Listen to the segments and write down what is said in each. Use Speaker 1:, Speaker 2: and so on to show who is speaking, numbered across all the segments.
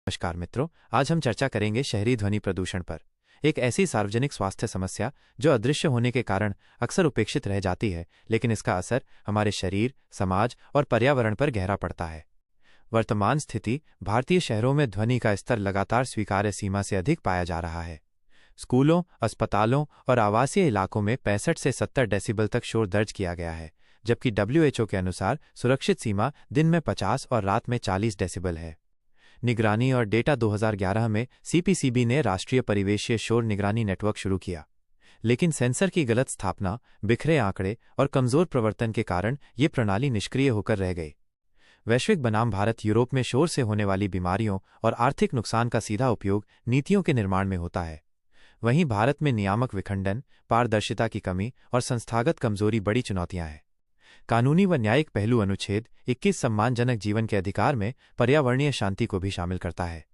Speaker 1: नमस्कार मित्रों, आज हम चर्चा करेंगे शहरी ध्वनि प्रदूषण पर। एक ऐसी सार्वजनिक स्वास्थ्य समस्या जो अदृश्य होने के कारण अक्सर उपेक्षित रह जाती है, लेकिन इसका असर हमारे शरीर, समाज और पर्यावरण पर गहरा पड़ता है। वर्तमान स्थिति भारतीय शहरों में ध्वनि का स्तर लगातार स्वीकार्य सीमा से अधिक पाया जा रहा है। स्कूलों, अस्पतालों और आवासीय इलाकों में 65 से 70 डेसिबल तक शोर दर्ज किया गया है, जबकि WHO के अनुसार सुरक्षित सीमा दिन में 50 और रात में 40 डेसिबल है। निगरानी और डेटा 2011 में CPCB ने राष्ट्रीय परिवेशीय शोर निगरानी नेटवर्क शुरू किया, लेकिन सेंसर की गलत स्थापना, बिखरे आंकड़े और कमजोर प्रवर्तन के कारण ये प्रणाली निष्क्रिय होकर रह गई। वैश्विक बनाम भारत यूरोप में शोर से होने वाली बीमारियों और आर्थिक नुकसान का सीधा उपयोग नीतियों के निर्माण में होता है। वहीं भारत में नियामक विखंडन, पारदर्शिता की कमी और संस्थागत कमजोरी बड़ी चुनौतियां हैं। कानूनी व न्यायिक पहलू अनुच्छेद 21 सम्मानजनक जीवन के अधिकार में पर्यावरणीय शांति को भी शामिल करता है।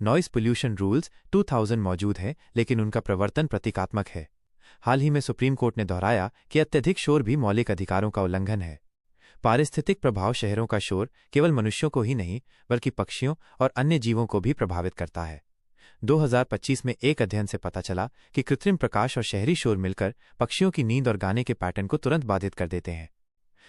Speaker 1: नॉइस पोल्यूशन रूल्स 2000 मौजूद हैं, लेकिन उनका प्रवर्तन प्रतीकात्मक है। हाल ही में सुप्रीम कोर्ट ने दोहराया कि अत्यधिक शोर भी मौलिक अधिकारों का उल्लंघन है। पारिस्थितिक प्रभाव शहरों का शोर केवल मनुष्यों को ही नहीं, बल्कि पक्षियों और अन्य जीवों को भी प्रभावित करता है। 2025 में एक अध्ययन से पता चला कि कृत्रिम प्रकाश और शहरी शोर मिलकर पक्षियों की नींद और गाने के पैटर्न को तुरंत बाधित कर देते हैं।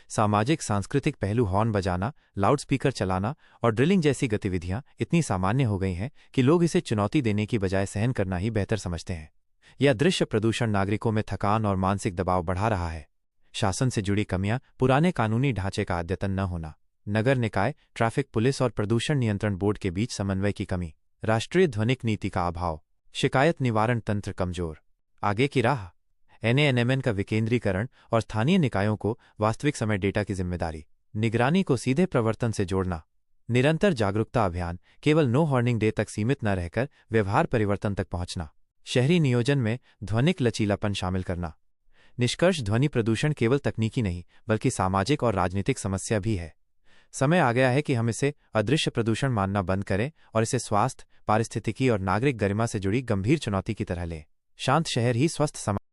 Speaker 1: सामाजिक सांस्कृतिक पहलू हॉर्न बजाना, लाउडस्पीकर चलाना और ड्रिलिंग जैसी गतिविधियां इतनी सामान्य हो गई हैं कि लोग इसे चुनौती देने की बजाय सहन करना ही बेहतर समझते हैं। यह दृश्य प्रदूषण नागरिकों में थकान और मानसिक दबाव बढ़ा रहा है। शासन से जुड़ी कमियां, पुराने कानूनी ढांचे का अद्यतन न होना, नगर निकाय, ट्रैफिक पुलिस और प्रदूषण नियंत्रण बोर्ड के बीच समन्वय की कमी, राष्ट्रीय ध्वनिक नीति का अभाव, शिकायत निवारण तंत्र कमजोर। आगे की राह NANMN का विकेंद्रीकरण और स्थानीय निकायों को वास्तविक समय डेटा की जिम्मेदारी, निगरानी को सीधे प्रवर्तन से जोड़ना, निरंतर जागरूकता अभियान, केवल नो हॉर्निंग डे तक सीमित न रहकर व्यवहार परिवर्तन तक पहुंचना, शहरी नियोजन में ध्वनिक लचीलापन शामिल करना। निष्कर्ष, ध्वनि प्रदूषण केवल तकनीकी नहीं, बल्कि सामाजिक और राजनीतिक समस्या भी है। समय आ गया है कि हम इसे अदृश्य प्रदूषण मानना बंद करें और इसे स्वास्थ्य, पारिस्थितिकी और नागरिक गरिमा से जुड़ी गंभीर चुनौती की तरह लें। शांत शहर ही स्वस्थ समाज